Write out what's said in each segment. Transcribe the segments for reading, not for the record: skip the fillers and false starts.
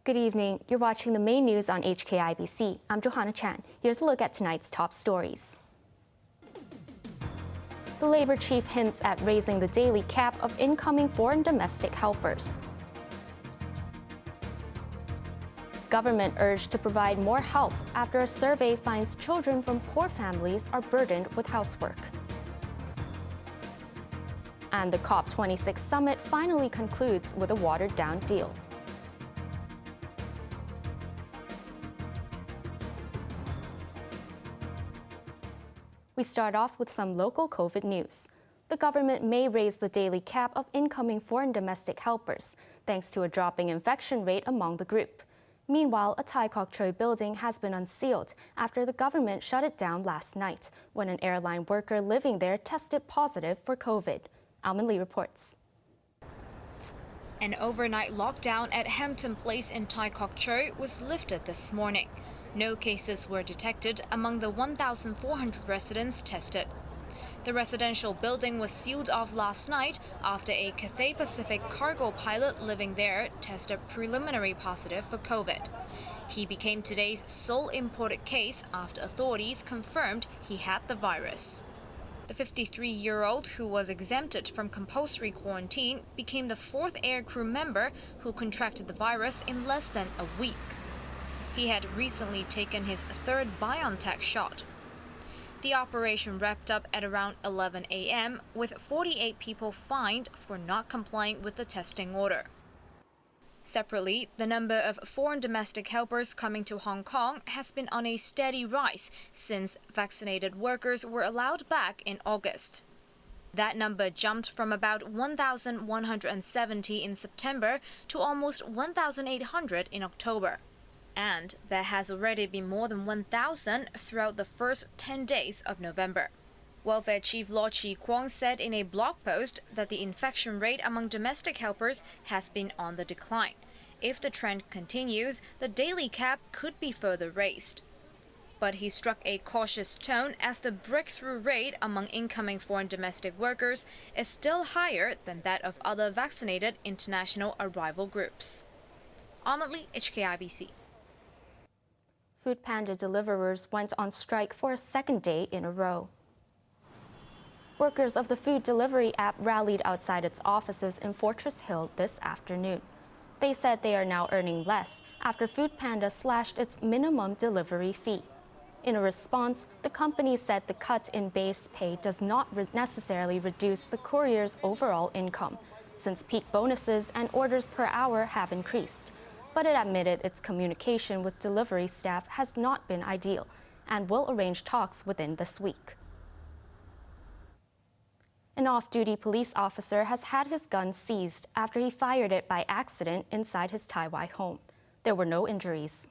Good evening. You're watching the main news on HKIBC. I'm Johanna Chan. Here's a look at tonight's top stories. The Labour chief hints at raising the daily cap of incoming foreign domestic helpers. Government urged to provide more help after a survey finds children from poor families are burdened with housework. And the COP26 Summit finally concludes with a watered-down deal. We start off with some local COVID news. The government may raise the daily cap of incoming foreign domestic helpers, thanks to a dropping infection rate among the group. Meanwhile, a Thai Kok Choy building has been unsealed after the government shut it down last night when an airline worker living there tested positive for COVID. Alman Lee reports. An overnight lockdown at Hampton Place in Thai Kok Choy was lifted this morning. No cases were detected among the 1,400 residents tested. The residential building was sealed off last night after a Cathay Pacific cargo pilot living there tested preliminary positive for COVID. He became today's sole imported case after authorities confirmed he had the virus. The 53-year-old, who was exempted from compulsory quarantine, became the fourth aircrew member who contracted the virus in less than a week. He had recently taken his third BioNTech shot. The operation wrapped up at around 11 a.m., with 48 people fined for not complying with the testing order. Separately, the number of foreign domestic helpers coming to Hong Kong has been on a steady rise since vaccinated workers were allowed back in August. That number jumped from about 1,170 in September to almost 1,800 in October. And there has already been more than 1,000 throughout the first 10 days of November. Welfare Chief Law Chi Kwong said in a blog post that the infection rate among domestic helpers has been on the decline. If the trend continues, the daily cap could be further raised. But he struck a cautious tone as the breakthrough rate among incoming foreign domestic workers is still higher than that of other vaccinated international arrival groups. Alman Lee, HKIBC. Foodpanda deliverers went on strike for a second day in a row. Workers of the food delivery app rallied outside its offices in Fortress Hill this afternoon. They said they are now earning less after Foodpanda slashed its minimum delivery fee. In a response, the company said the cut in base pay does not necessarily reduce the courier's overall income, since peak bonuses and orders per hour have increased. But it admitted its communication with delivery staff has not been ideal and will arrange talks within this week. An off-duty police officer has had his gun seized after he fired it by accident inside his Tai Wai home. There were no injuries.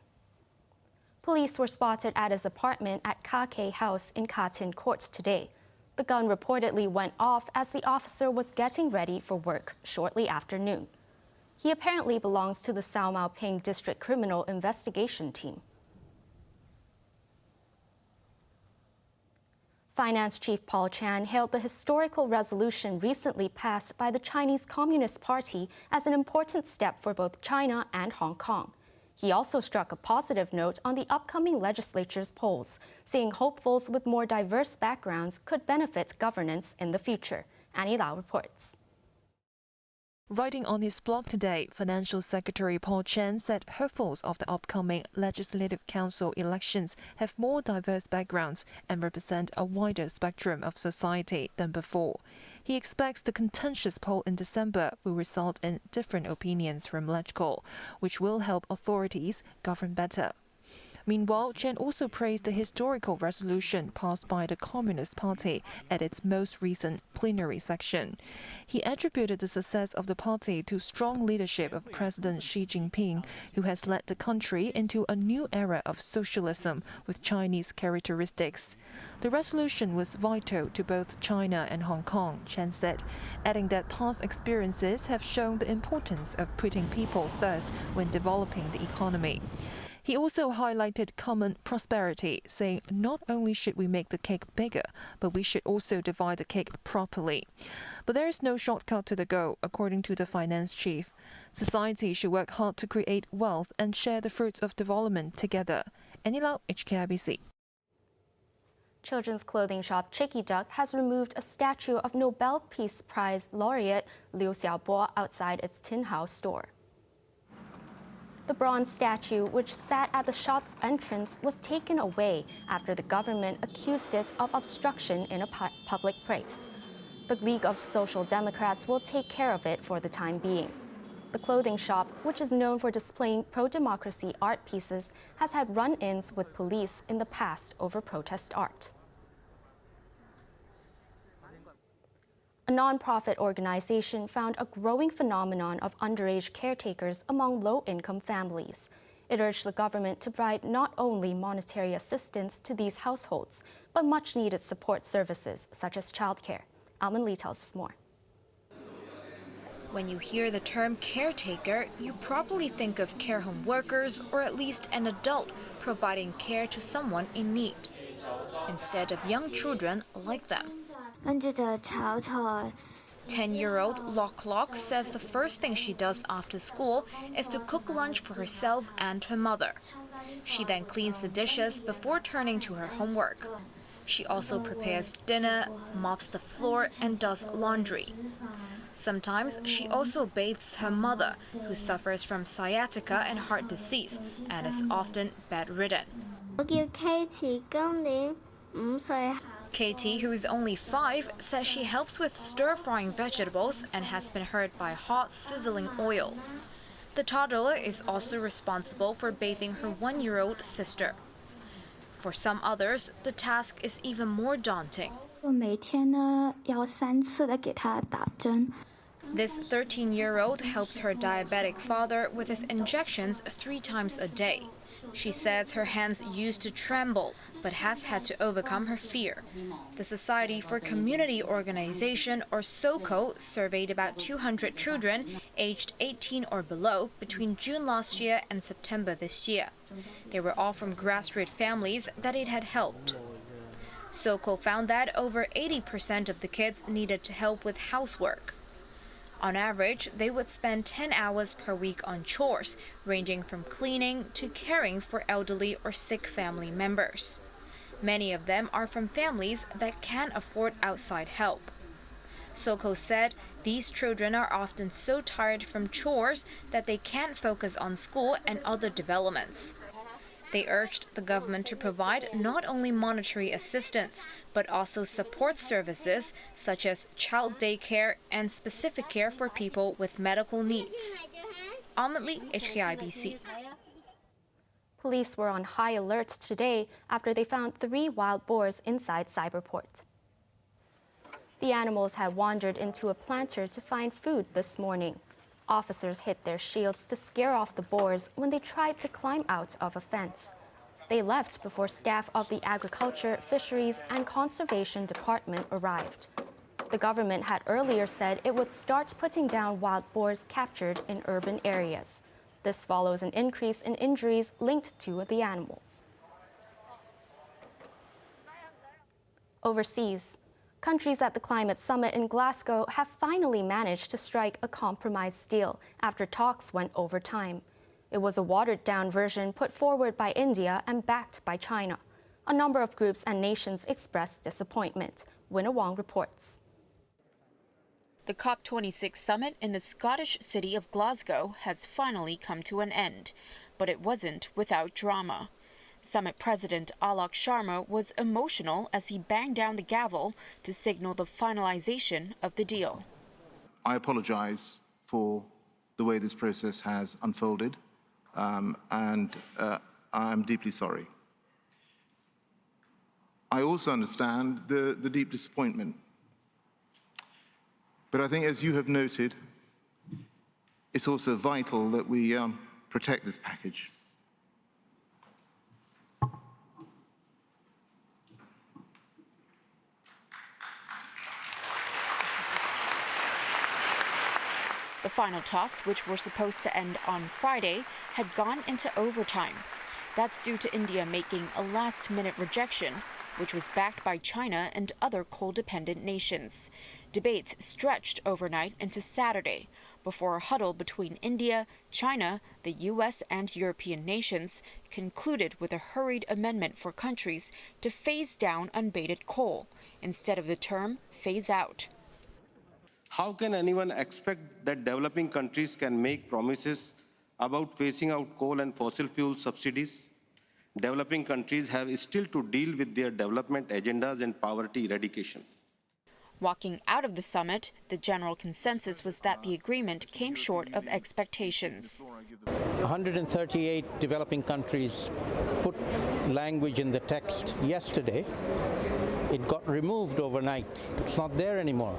Police were spotted at his apartment at Ka Kay House in Ka Tin Court today. The gun reportedly went off as the officer was getting ready for work shortly after noon. He apparently belongs to the Sao Mau Ping District Criminal Investigation Team. Finance Chief Paul Chan hailed the historical resolution recently passed by the Chinese Communist Party as an important step for both China and Hong Kong. He also struck a positive note on the upcoming legislature's polls, saying hopefuls with more diverse backgrounds could benefit governance in the future. Annie Lau reports. Writing on his blog today, Financial Secretary Paul Chan said hopefuls of the upcoming Legislative Council elections have more diverse backgrounds and represent a wider spectrum of society than before. He expects the contentious poll in December will result in different opinions from LegCo, which will help authorities govern better. Meanwhile, Chen also praised the historical resolution passed by the Communist Party at its most recent plenary session. He attributed the success of the party to strong leadership of President Xi Jinping, who has led the country into a new era of socialism with Chinese characteristics. The resolution was vital to both China and Hong Kong, Chen said, adding that past experiences have shown the importance of putting people first when developing the economy. He also highlighted common prosperity, saying not only should we make the cake bigger, but we should also divide the cake properly. But there is no shortcut to the goal, according to the finance chief. Society should work hard to create wealth and share the fruits of development together. Annie Lau, HKIBC. Children's clothing shop Chicky Duck has removed a statue of Nobel Peace Prize laureate Liu Xiaobo outside its Tin House store. The bronze statue, which sat at the shop's entrance, was taken away after the government accused it of obstruction in a public place. The League of Social Democrats will take care of it for the time being. The clothing shop, which is known for displaying pro-democracy art pieces, has had run-ins with police in the past over protest art. A non-profit organization found a growing phenomenon of underage caretakers among low-income families. It urged the government to provide not only monetary assistance to these households, but much-needed support services such as childcare. Alman Lee tells us more. When you hear the term caretaker, you probably think of care home workers or at least an adult providing care to someone in need, instead of young children like them. 10-year-old Lok Lok says the first thing she does after school is to cook lunch for herself and her mother. She then cleans the dishes before turning to her homework. She also prepares dinner, mops the floor, and does laundry. Sometimes she also bathes her mother, who suffers from sciatica and heart disease and is often bedridden. Katie, who is only 5, says she helps with stir-frying vegetables and has been hurt by hot, sizzling oil. The toddler is also responsible for bathing her 1-year-old sister. For some others, the task is even more daunting. This 13-year-old helps her diabetic father with his injections 3 times a day. She says her hands used to tremble, but has had to overcome her fear. The Society for Community Organization, or SOCO, surveyed about 200 children aged 18 or below between June last year and September this year. They were all from grassroots families that it had helped. SOCO found that over 80% of the kids needed to help with housework. On average, they would spend 10 hours per week on chores, ranging from cleaning to caring for elderly or sick family members. Many of them are from families that can't afford outside help. SOCO said these children are often so tired from chores that they can't focus on school and other developments. They urged the government to provide not only monetary assistance, but also support services such as child daycare and specific care for people with medical needs. Ultimately, HKIBC. Police were on high alert today after they found 3 wild boars inside Cyberport. The animals had wandered into a planter to find food this morning. Officers hit their shields to scare off the boars when they tried to climb out of a fence. They left before staff of the Agriculture, Fisheries, and Conservation Department arrived. The government had earlier said it would start putting down wild boars captured in urban areas. This follows an increase in injuries linked to the animal. Overseas, countries at the climate summit in Glasgow have finally managed to strike a compromise deal after talks went over time. It was a watered-down version put forward by India and backed by China. A number of groups and nations expressed disappointment. Winna Wong reports. The COP26 Summit in the Scottish city of Glasgow has finally come to an end, but it wasn't without drama. Summit President Alok Sharma was emotional as he banged down the gavel to signal the finalization of the deal. I apologize for the way this process has unfolded, and I'm deeply sorry. I also understand the deep disappointment. But I think, as you have noted, it's also vital that we protect this package. The final talks, which were supposed to end on Friday, had gone into overtime. That's due to India making a last-minute rejection, which was backed by China and other coal-dependent nations. Debates stretched overnight into Saturday before a huddle between India, China, the U.S. and European nations concluded with a hurried amendment for countries to phase down unbaited coal instead of the term phase out. How can anyone expect that developing countries can make promises about phasing out coal and fossil fuel subsidies? Developing countries have still to deal with their development agendas and poverty eradication. Walking out of the summit, the general consensus was that the agreement came short of expectations. 138 developing countries put language in the text yesterday. It got removed overnight. It's not there anymore.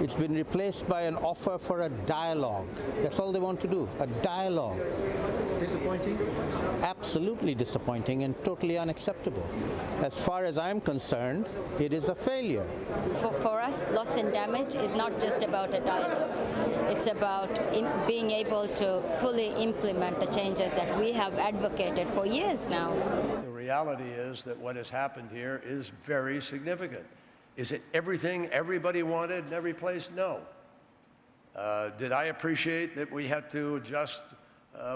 It's been replaced by an offer for a dialogue. That's all they want to do, a dialogue. Disappointing? Absolutely disappointing and totally unacceptable. As far as I'm concerned, it is a failure. For us, loss and damage is not just about a dialogue. It's about being able to fully implement the changes that we have advocated for years now. The reality is that what has happened here is very significant. Is it everything everybody wanted in every place? No. Did I appreciate that we had to adjust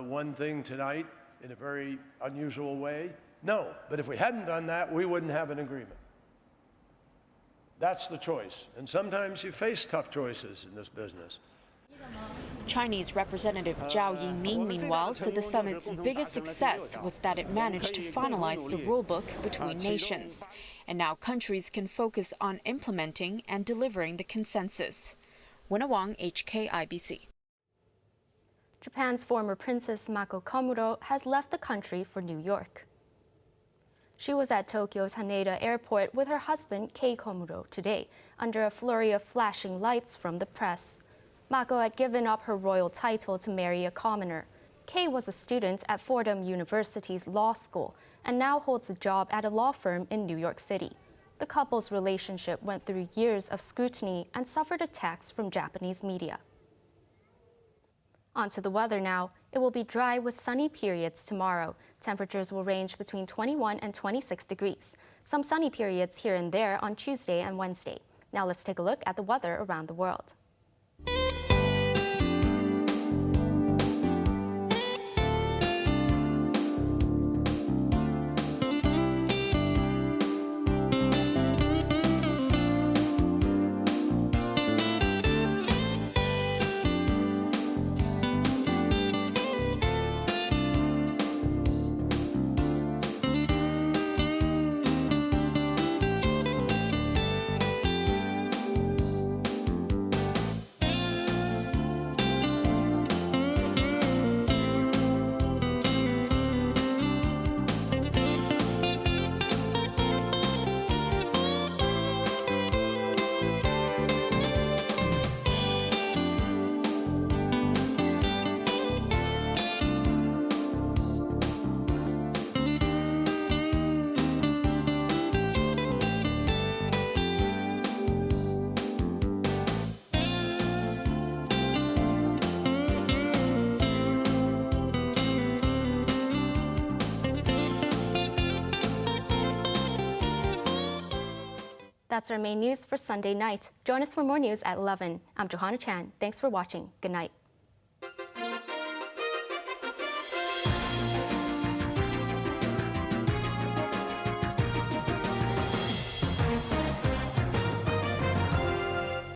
one thing tonight in a very unusual way? No. But if we hadn't done that, we wouldn't have an agreement. That's the choice. And sometimes you face tough choices in this business. Chinese Representative Zhao Yiming, meanwhile, said the summit's biggest success was that it managed to finalize the rulebook between nations. And now countries can focus on implementing and delivering the consensus. Winna Wang, HKIBC. Japan's former Princess Mako has left the country for New York. She was at Tokyo's Haneda Airport with her husband, Kei Komuro, today, under a flurry of flashing lights from the press. Mako had given up her royal title to marry a commoner. Kei was a student at Fordham University's law school and now holds a job at a law firm in New York City. The couple's relationship went through years of scrutiny and suffered attacks from Japanese media. On to the weather now. It will be dry with sunny periods tomorrow. Temperatures will range between 21 and 26 degrees. Some sunny periods here and there on Tuesday and Wednesday. Now let's take a look at the weather around the world. That's our main news for Sunday night. Join us for more news at 11. I'm Johanna. Thanks for watching. Good night.